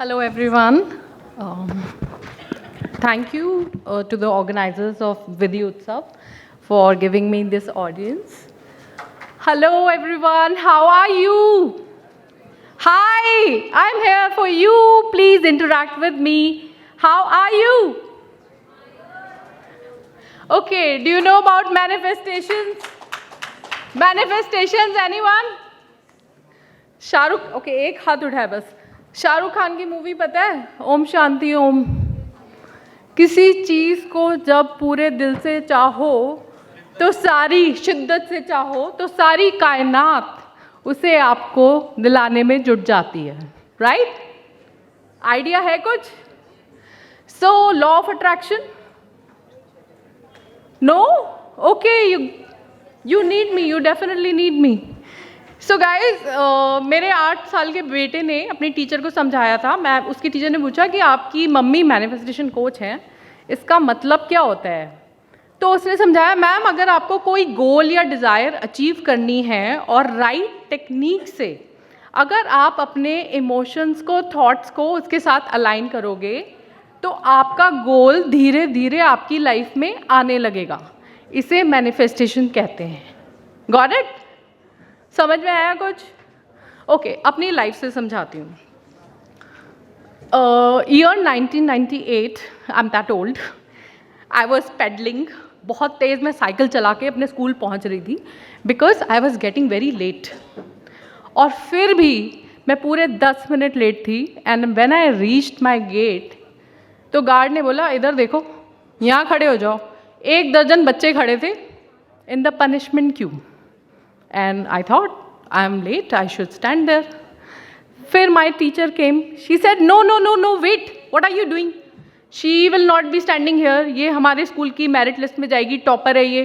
Hello, everyone. Um, Thank you to the organizers of Vidhi Utsav for giving me this audience. Hello, everyone. How are you? Hi, I'm here for you. Please interact with me. How are you? Okay, do you know about manifestations? Manifestations, anyone? Shahrukh okay एक हाथ उठाए बस शाहरुख खान की movie पता है ओम शांति ओम किसी चीज़ को जब पूरे दिल से चाहो तो सारी शिद्दत से चाहो तो सारी कायनात उसे आपको दिलाने में जुट जाती है राइट आइडिया है कुछ so law of attraction no okay you need me you definitely need me so guys मेरे 8 साल के बेटे ने अपनी टीचर को समझाया था मैं उसकी टीचर ने पूछा कि आपकी मम्मी मैनिफेस्टेशन कोच हैं इसका मतलब क्या होता है तो उसने समझाया मैम अगर आपको कोई गोल या डिज़ायर अचीव करनी है और राइट टेक्निक से अगर आप अपने इमोशंस को थॉट्स को उसके साथ अलाइन करोगे तो आपका गोल धीरे धीरे आपकी लाइफ में आने लगेगा इसे मैनिफेस्टेशन कहते हैं गॉट इट समझ में आया कुछ ओके अपनी लाइफ से समझाती हूँ year 1998 I am that old I was pedalling बहुत तेज़ मैं साइकिल चला के अपने स्कूल पहुँच रही थी because I was getting very late और फिर भी मैं पूरे 10 मिनट लेट थी and when I reached my gate तो गार्ड ने बोला इधर देखो यहाँ खड़े हो जाओ 1 दर्जन बच्चे खड़े थे in the punishment Q And I thought, I'm late, I should stand there. Then my teacher came. She said, no, wait. What are you doing? She will not be standing here. ये हमारे school की merit list में जाएगी, topper है ये.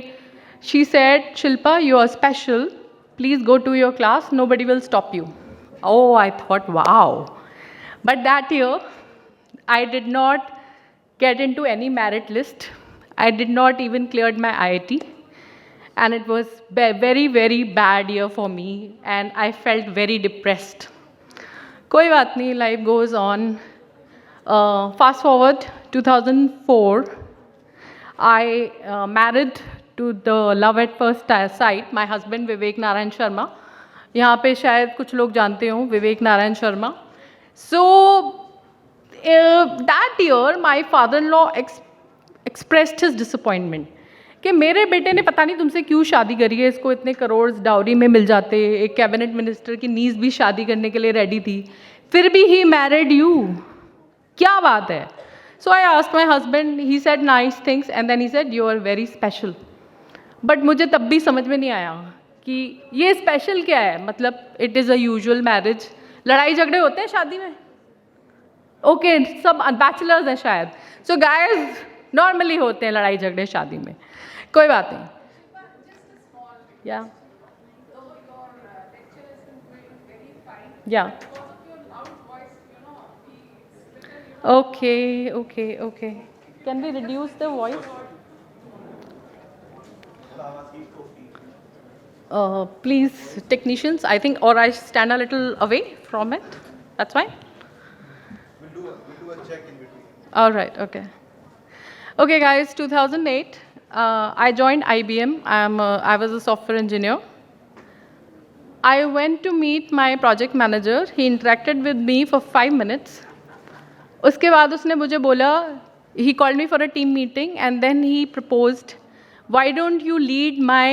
She said, Shilpa, you are special. Please go to your class. Nobody will stop you. Oh, I thought, wow. But that year, I did not get into any merit list. I did not even cleared my IIT. And it was very, very bad year for me and I felt very depressed. कोई बात नहीं, life goes on. Fast forward 2004, I married to the love at first sight, my husband Vivek Narayan Sharma. यहाँ पे शायद कुछ लोग जानते हो Vivek Narayan Sharma. So that year my father-in-law expressed his disappointment. कि मेरे बेटे ने पता नहीं तुमसे क्यों शादी करी है इसको इतने करोड़ डाउरी में मिल जाते एक कैबिनेट मिनिस्टर की नीज भी शादी करने के लिए रेडी थी फिर भी ही मैरिड यू क्या बात है so I asked my husband he said nice things and then he said you are very special but मुझे तब भी समझ में नहीं आया कि ये स्पेशल क्या है मतलब it is a usual marriage लड़ाई झगड़े होते हैं शादी में ओके सब बैचलर्स हैं शायद सो गाइस नॉर्मली होते हैं लड़ाई झगड़े शादी में कोई बात नहीं या okay can we reduce the voice please technicians I think और I stand a little away from it that's fine we'll do a check in between all right okay guys 2008 I joined IBM. I was a software engineer. I went to meet my project manager. He interacted with me for 5 minutes. उसके बाद उसने मुझे बोला, he called me for a team meeting and then he proposed, why don't you lead my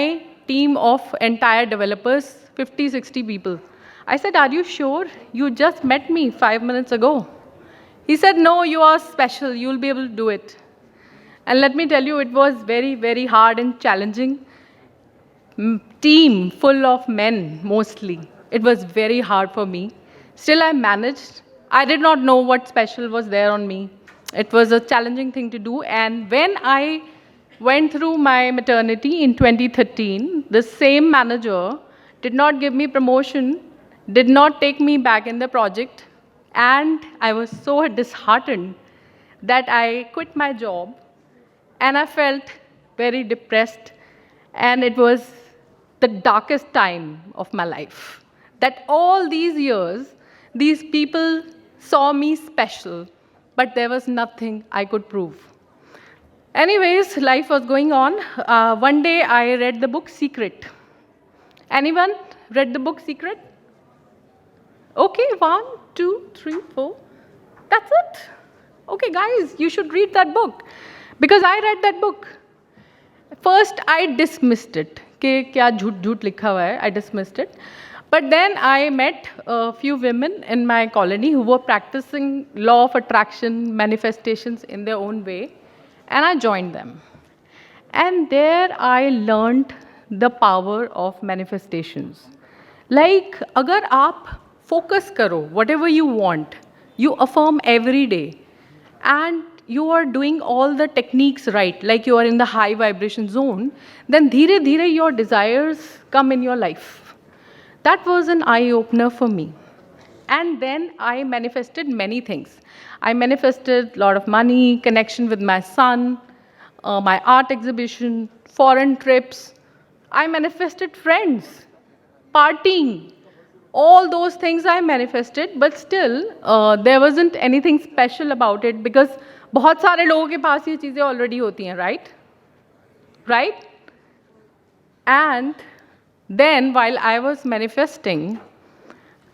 team of entire developers, 50-60 people. I said, are you sure? You just met me 5 minutes ago. He said, no, you are special. You'll be able to do it. And let me tell you, it was very, very hard and challenging. Team full of men, mostly. It was very hard for me. Still, I managed. I did not know what special was there on me. It was a challenging thing to do. And when I went through my maternity in 2013, the same manager did not give me promotion, did not take me back in the project. And I was so disheartened that I quit my job. And I felt very depressed and it was the darkest time of my life. That all these years, these people saw me special, but there was nothing I could prove. Anyways, life was going on. One day I read the book Secret. Anyone read the book Secret? Okay, 1, 2, 3, 4. That's it. Okay, guys, you should read that book. Because I read that book. First, I dismissed it. कि क्या झूठ झूठ लिखा हुआ है. I dismissed it. But then I met a few women in my colony who were practicing law of attraction, manifestations in their own way. And I joined them. And there I learned the power of manifestations. Like, अगर आप focus करो, whatever you want, you affirm every day, and you are doing all the techniques right, like you are in the high vibration zone, then धीरे धीरे your desires come in your life. That was an eye-opener for me. And then I manifested many things. I manifested a lot of money, connection with my son, my art exhibition, foreign trips. I manifested friends, partying. All those things I manifested, but still there wasn't anything special about it because बहुत सारे लोगों के पास ये चीज़ें already होती हैं, right? Right? And then while I was manifesting,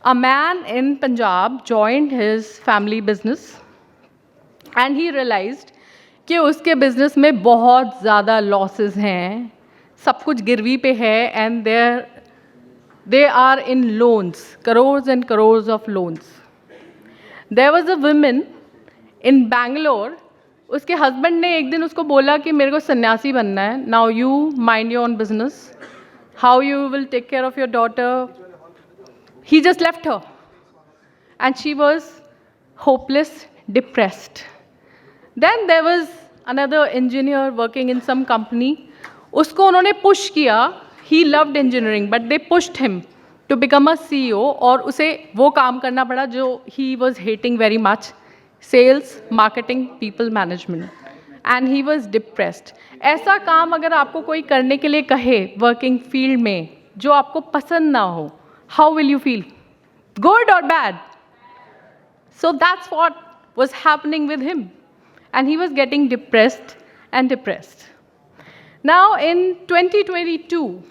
a man in Punjab joined his family business and he realized कि उसके business में बहुत ज़्यादा losses हैं, सब कुछ गिरवी पे है and they are in loans, crores and crores of loans. There was a woman in Bangalore, उसके husband ने एक दिन उसको बोला कि मेरे को सन्यासी बनना है, now you mind your own business, how you will take care of your daughter. He just left her. And she was hopeless, depressed. Then there was another engineer working in some company. उसको उन्होंने push किया. He loved engineering, but they pushed him to become a CEO और उसे वो काम करना पड़ा जो he was hating very much, sales, marketing, people management. And he was depressed. ऐसा काम अगर आपको कोई करने के लिए कहे working field में जो आपको पसंद ना हो, how will you feel? Good or bad? So that's what was happening with him. And he was getting depressed and depressed. Now in 2022,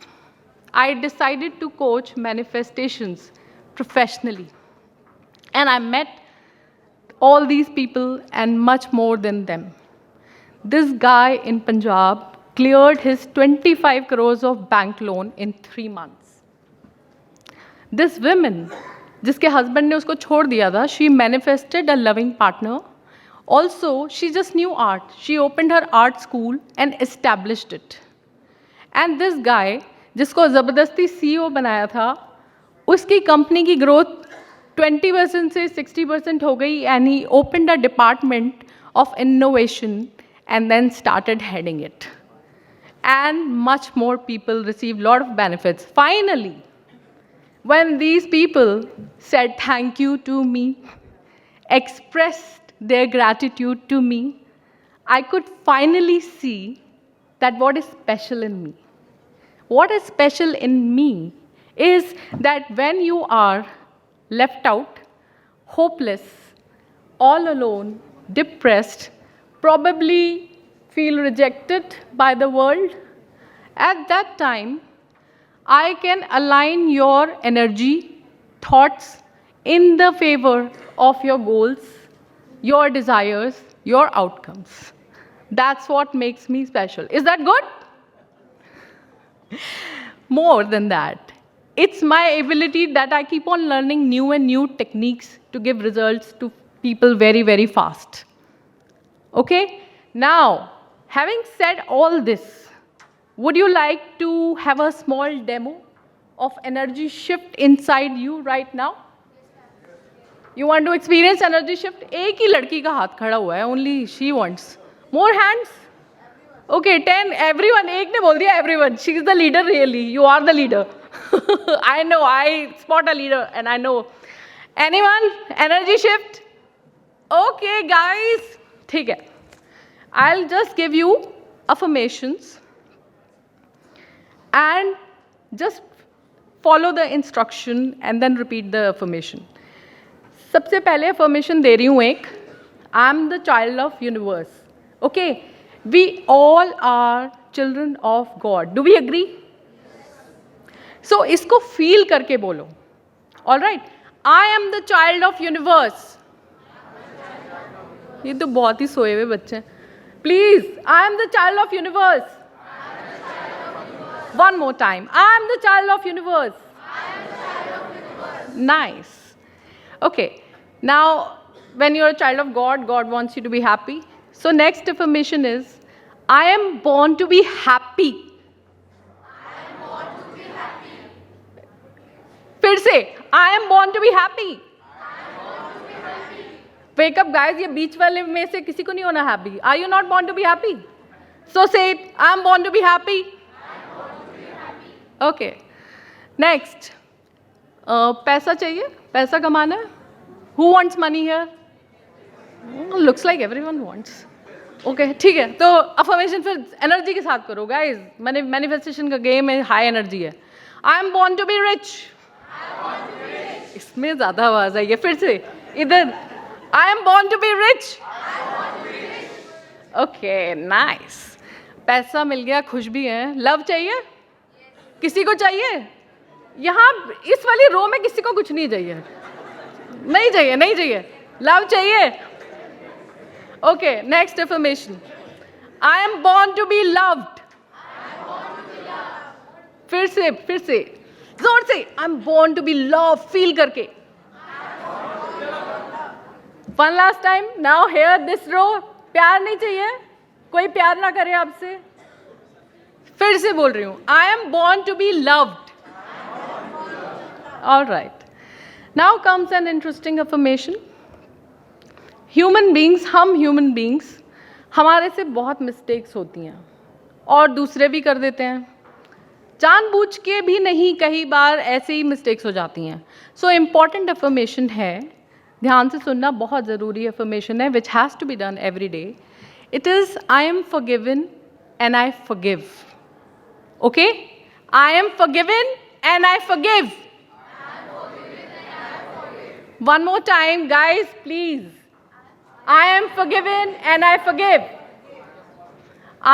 I decided to coach manifestations professionally. And I met all these people and much more than them. This guy in Punjab cleared his 25 crores of bank loan in 3 months. This woman, जिसके husband ने उसको छोड़ दिया था, she manifested a loving partner. Also, she just knew art. She opened her art school and established it. And this guy, जिसको ज़बरदस्ती CEO बनाया था, उसकी कंपनी की ग्रोथ 20% से 60% हो गई and he opened a department of innovation and then started heading it. And much more people received a lot of benefits. Finally, when these people said thank you to me, expressed their gratitude to me, I could finally see that what is special in me. What is special in me is that when you are left out, hopeless, all alone, depressed, probably feel rejected by the world, at that time, I can align your energy, thoughts in the favor of your goals, your desires, your outcomes. That's what makes me special. Is that good? More than that, it's my ability that I keep on learning new and new techniques to give results to people very, very fast. Okay? Now, having said all this, would you like to have a small demo of energy shift inside you right now? You want to experience energy shift? एक ही लड़की का हाथ खड़ा हुआ है, only she wants. More hands? Okay, 10, everyone. एक ने बोल दिया everyone. She is the leader really. You are the leader. I know, I spot a leader and I know. Anyone? Energy shift? Okay, guys. ठीक है. I'll just give you affirmations and just follow the instruction and then repeat the affirmation. सबसे पहले affirmation दे रही हूँ एक, I am the child of universe. Okay, we all are children of God. Do we agree? So इसको feel करके बोलो. All right, I am the child of universe. ये तो बहुत ही सोए हुए बच्चे हैं. Please, I am the child of universe. One more time. I am the child of universe. Nice. Okay. Now, when you're a child of God, God wants you to be happy. So next affirmation is, I am born to be happy. फिर से, I am born to be happy. Wake up guys, ये बीच वाले में से किसी को नहीं होना happy. Are you not born to be happy? So say it, I am born to be happy. Okay, next. पैसा चाहिए, पैसा कमाना है. Who wants money here? Looks like everyone wants. Okay, ठीक है. तो अफर्मेशन फिर एनर्जी के साथ करो गाइस. मैनिफेस्टेशन का गेम है, हाई एनर्जी है. I am born to be rich. इसमें ज़्यादा आवाज़ आई है. फिर से इधर, I am born to be rich. Okay, nice. पैसा मिल गया, खुश भी है. लव चाहिए? किसी को चाहिए? यहाँ इस वाली रो में किसी को कुछ नहीं चाहिए. नहीं चाहिए, नहीं चाहिए. लव चाहिए. Okay, next affirmation, I am born to be loved. फिर से जोर से, I am born to be love. Feel करके. One last time. Now hear this row. प्यार नहीं चाहिए? कोई प्यार ना करे आपसे? फिर से बोल रही हूं, I am born to be loved. All right, now comes an interesting affirmation. Human beings, हम ह्यूमन बींग्स, हमारे से बहुत मिस्टेक्स होती हैं और दूसरे भी कर देते हैं. जानबूझ के भी नहीं, कई बार ऐसे ही मिस्टेक्स हो जाती हैं. सो इम्पॉर्टेंट अफर्मेशन है, ध्यान से सुनना, बहुत ज़रूरी अफर्मेशन है, which has to be done every day. It is, I am forgiven and I forgive. Okay? I am forgiven and I forgive. One more time, guys, please. I am forgiven and I forgive.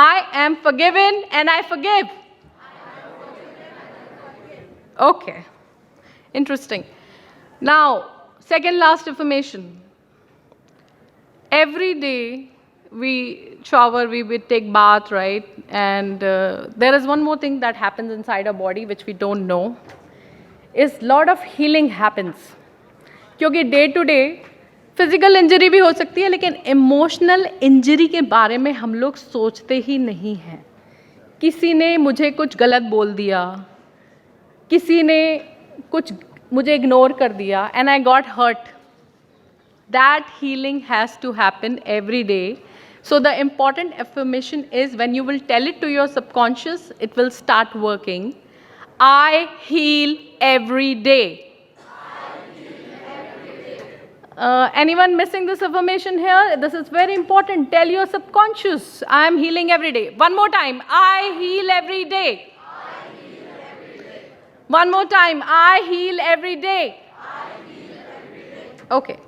I am forgiven and I forgive. Okay. Interesting. Now, second last affirmation. Every day, we shower, we take bath, right? And there is one more thing that happens inside our body which we don't know, is lot of healing happens. क्योंकि day to day physical injury भी हो सकती है, लेकिन emotional injury के बारे में हम लोग सोचते ही नहीं हैं. किसी ने मुझे कुछ गलत बोल दिया, किसी ने कुछ मुझे इग्नोर कर दिया, and I got hurt. That healing has to happen every day. So the important affirmation is, when you will tell it to your subconscious, it will start working. I heal every day. Anyone missing this affirmation here? This is very important. Tell your subconscious, I am healing every day. One more time. I heal every day. One more time. I heal every day. Okay.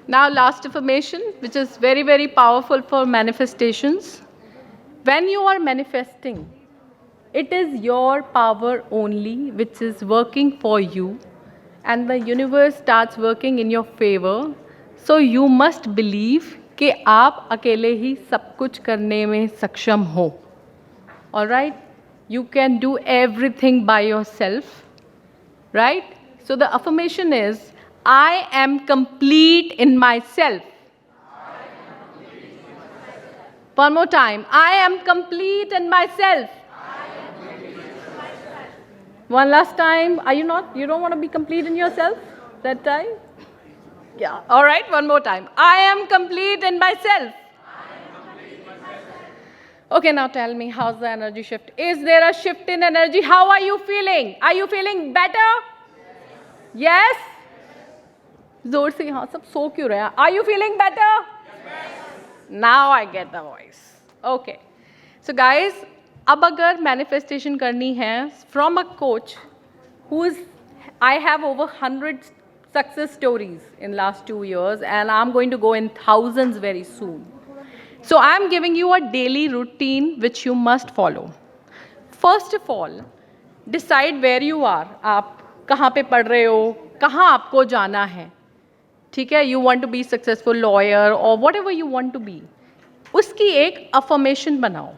Now, last affirmation, which is very, very powerful for manifestations. When you are manifesting, it is your power only which is working for you, and the universe starts working in your favor. So you must believe कि आप अकेले ही सब कुछ करने में सक्षम हो. All right? You can do everything by yourself. Right? So the affirmation is, I am complete in myself. One more time. I am complete in myself. One last time. Are you not? You don't want to be complete in yourself that time? Yeah. All right. One more time. I am complete in myself. Okay, now tell me, how's the energy shift? Is there a shift in energy? How are you feeling? Are you feeling better? Yes? जोर से हाँ, सब सो क्यों रहे हैं? Are you feeling better? Yes. Now I get the voice. Okay. So guys, अब अगर manifestation करनी है from a coach who is, I have over 100 success stories in last 2 years, and I'm going to go in thousands very soon. So I'm giving you a daily routine which you must follow. First of all, decide where you are. आप कहाँ पे पढ़ रहे हो, कहाँ आपको जाना है, ठीक है? You want to be successful lawyer or whatever you want to be. उसकी एक affirmation बनाओ.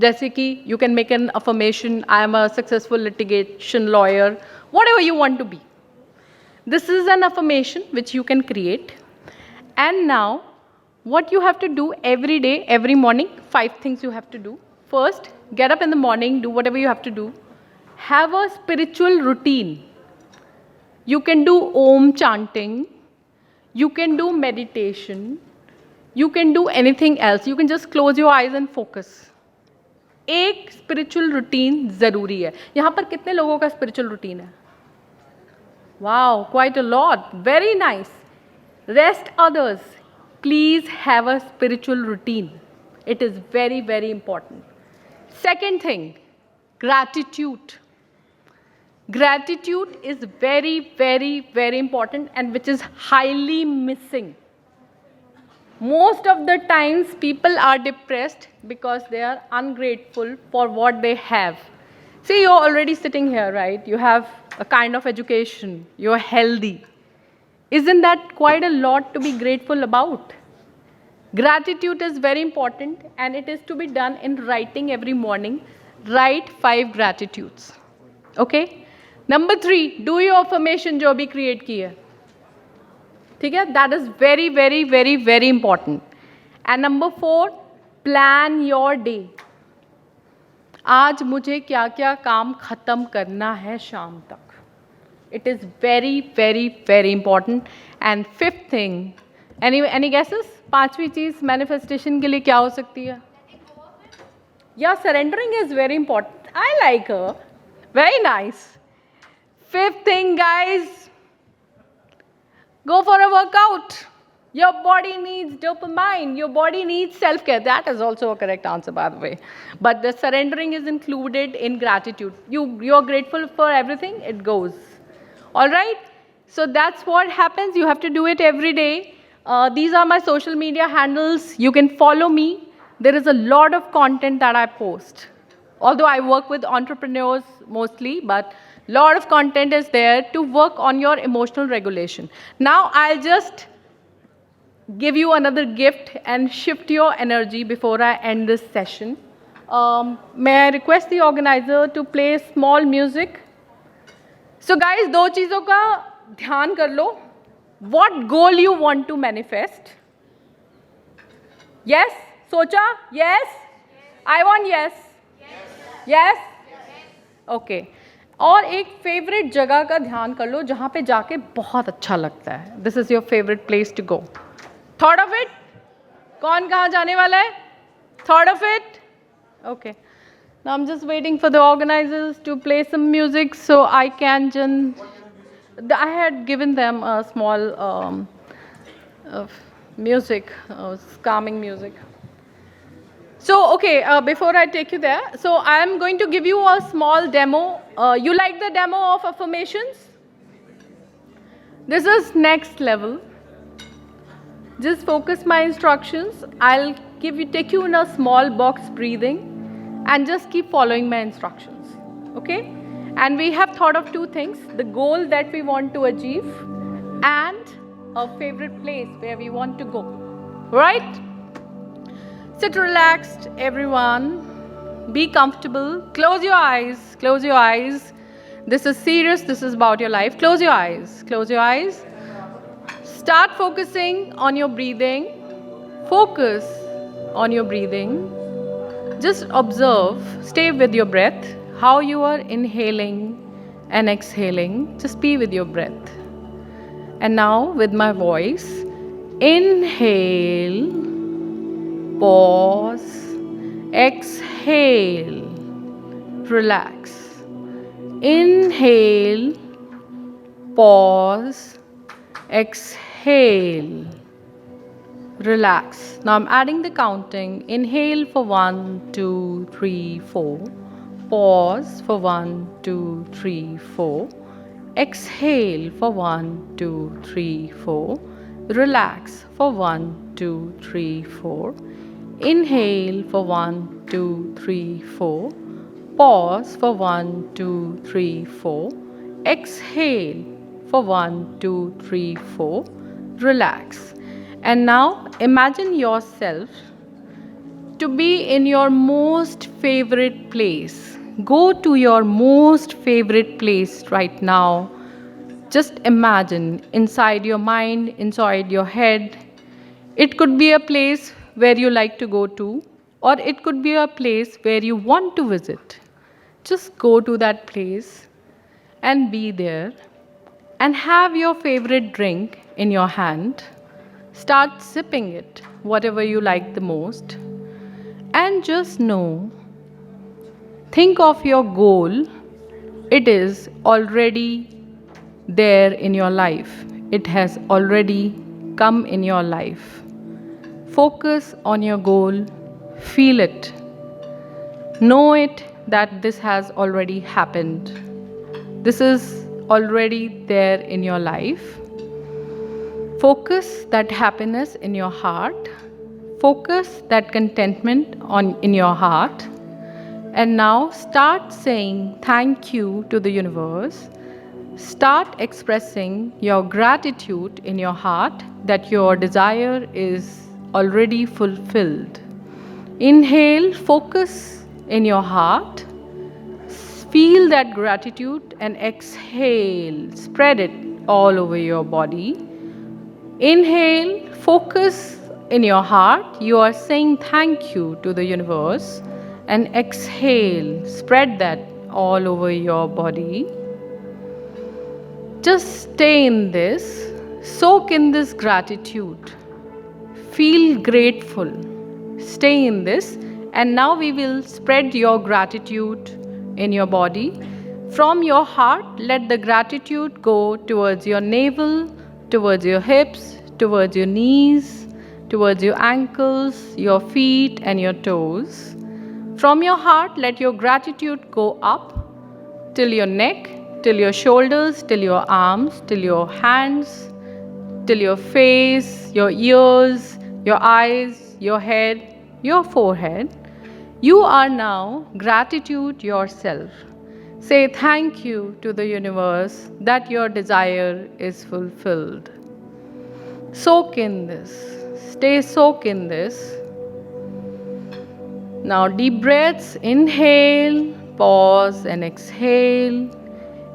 जैसे कि you can make an affirmation, I am a successful litigation lawyer, whatever you want to be. This is an affirmation which you can create. And now, what you have to do every day, every morning, 5 things you have to do. First, get up in the morning, do whatever you have to do. Have a spiritual routine. You can do Om chanting. You can do meditation. You can do anything else. You can just close your eyes and focus. एक spiritual routine ज़रूरी है. यहाँ पर कितने लोगों का spiritual routine है? Wow, quite a lot. Very nice. Rest others. Please have a spiritual routine. It is very, very important. Second thing, gratitude. Gratitude is very, very, very important, and which is highly missing. Most of the times people are depressed because they are ungrateful for what they have. See, you're already sitting here, right? You have a kind of education. You're healthy. Isn't that quite a lot to be grateful about? Gratitude is very important, and it is to be done in writing every morning. Write 5 gratitudes. Okay? Number 3, do your affirmation जो भी create की है. ठीक है? That is very, very, very, very important. And number 4, plan your day. आज मुझे क्या क्या काम ख़त्म करना है शाम तक. It is very, very, very important. And 5th thing, any guesses? 5वीं चीज़ manifestation के लिए क्या हो सकती है? Yeah, surrendering is very important. I like her. Very nice. 5th thing, guys, go for a workout. Your body needs dopamine. Your body needs self-care. That is also a correct answer, by the way. But the surrendering is included in gratitude. You're grateful for everything, it goes. All right? So that's what happens. You have to do it every day. These are my social media handles. You can follow me. There is a lot of content that I post. Although I work with entrepreneurs mostly, but a lot of content is there to work on your emotional regulation. Now I'll just give you another gift and shift your energy before I end this session. May I request the organizer to play small music? So guys, 2 चीज़ों का ध्यान कर लो. What goal you want to manifest? Yes? सोचा? Yes? I want yes. Yes? Okay. और एक favourite जगह का ध्यान कर लो जहाँ पे जाके बहुत अच्छा लगता है. This is your favorite place to go. Thought of it? कौन कहाँ जाने वाला है? Thought of it? Okay. Now I'm just waiting for the organizers to play some music so I can I had given them a small music, calming music. So, okay, before I take you there, so I am going to give you a small demo. You like the demo of affirmations? This is next level. Just focus my instructions. I'll take you in a small box breathing and just keep following my instructions. Okay? And we have thought of 2 things, the goal that we want to achieve and a favorite place where we want to go. Right? Sit relaxed, everyone. Be comfortable. Close your eyes. Close your eyes. This is serious. This is about your life. Close your eyes. Close your eyes. Start focusing on your breathing. Focus on your breathing. Just observe. Stay with your breath. How you are inhaling and exhaling. Just be with your breath. And now with my voice, inhale. Pause, exhale, relax. Inhale, pause, exhale, relax. Now I'm adding the counting. Inhale for 1, 2, 3, 4. Pause for 1, 2, 3, 4. Exhale for 1, 2, 3, 4. Relax for 1, 2, 3, 4. Inhale for 1, 2, 3, 4. Pause for 1, 2, 3, 4. Exhale for 1, 2, 3, 4. Relax. And now imagine yourself to be in your most favorite place. Go to your most favorite place right now. Just imagine inside your mind, inside your head. It could be a place where you like to go to, or it could be a place where you want to visit. Just go to that place and be there and have your favorite drink in your hand. Start sipping it, whatever you like the most. And just know, think of your goal. It is already there in your life. It has already come in your life. Focus on your goal. Feel it. Know it that this has already happened. This is already there in your life. Focus that happiness in your heart. Focus that contentment in your heart. And now start saying thank you to the universe. Start expressing your gratitude in your heart that your desire is already fulfilled. Inhale, focus in your heart. Feel that gratitude and exhale. Spread it all over your body. Inhale, focus in your heart. You are saying thank you to the universe. And exhale, spread that all over your body. Just stay in this, soak in this gratitude, feel grateful, stay in this, and now we will spread your gratitude in your body. From your heart, let the gratitude go towards your navel, towards your hips, towards your knees, towards your ankles, your feet, and your toes. From your heart, let your gratitude go up till your neck, till your shoulders, till your arms, till your hands, till your face, your ears, your eyes, your head, your forehead. You are now gratitude yourself. Say thank you to the universe that your desire is fulfilled. Soak in this. Stay soak in this. Now deep breaths. Inhale, pause and exhale.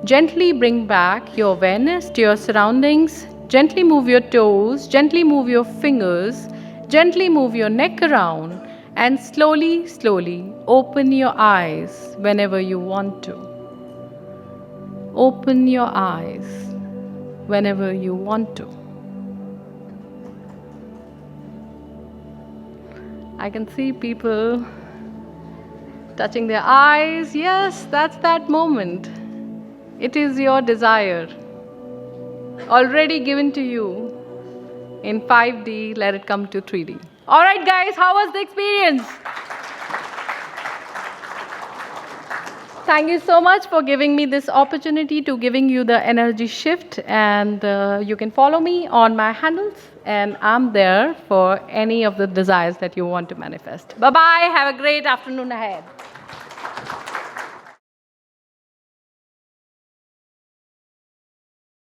Gently bring back your awareness to your surroundings. Gently move your toes. Gently move your fingers. Gently move your neck around. And slowly, slowly open your eyes whenever you want to. Open your eyes whenever you want to. I can see people touching their eyes. Yes, that's that moment. It is your desire, already given to you in 5D. Let it come to 3D. All right, guys, how was the experience? Thank you so much for giving me this opportunity to giving you the energy shift. And you can follow me on my handles. And I'm there for any of the desires that you want to manifest. Bye-bye. Have a great afternoon ahead.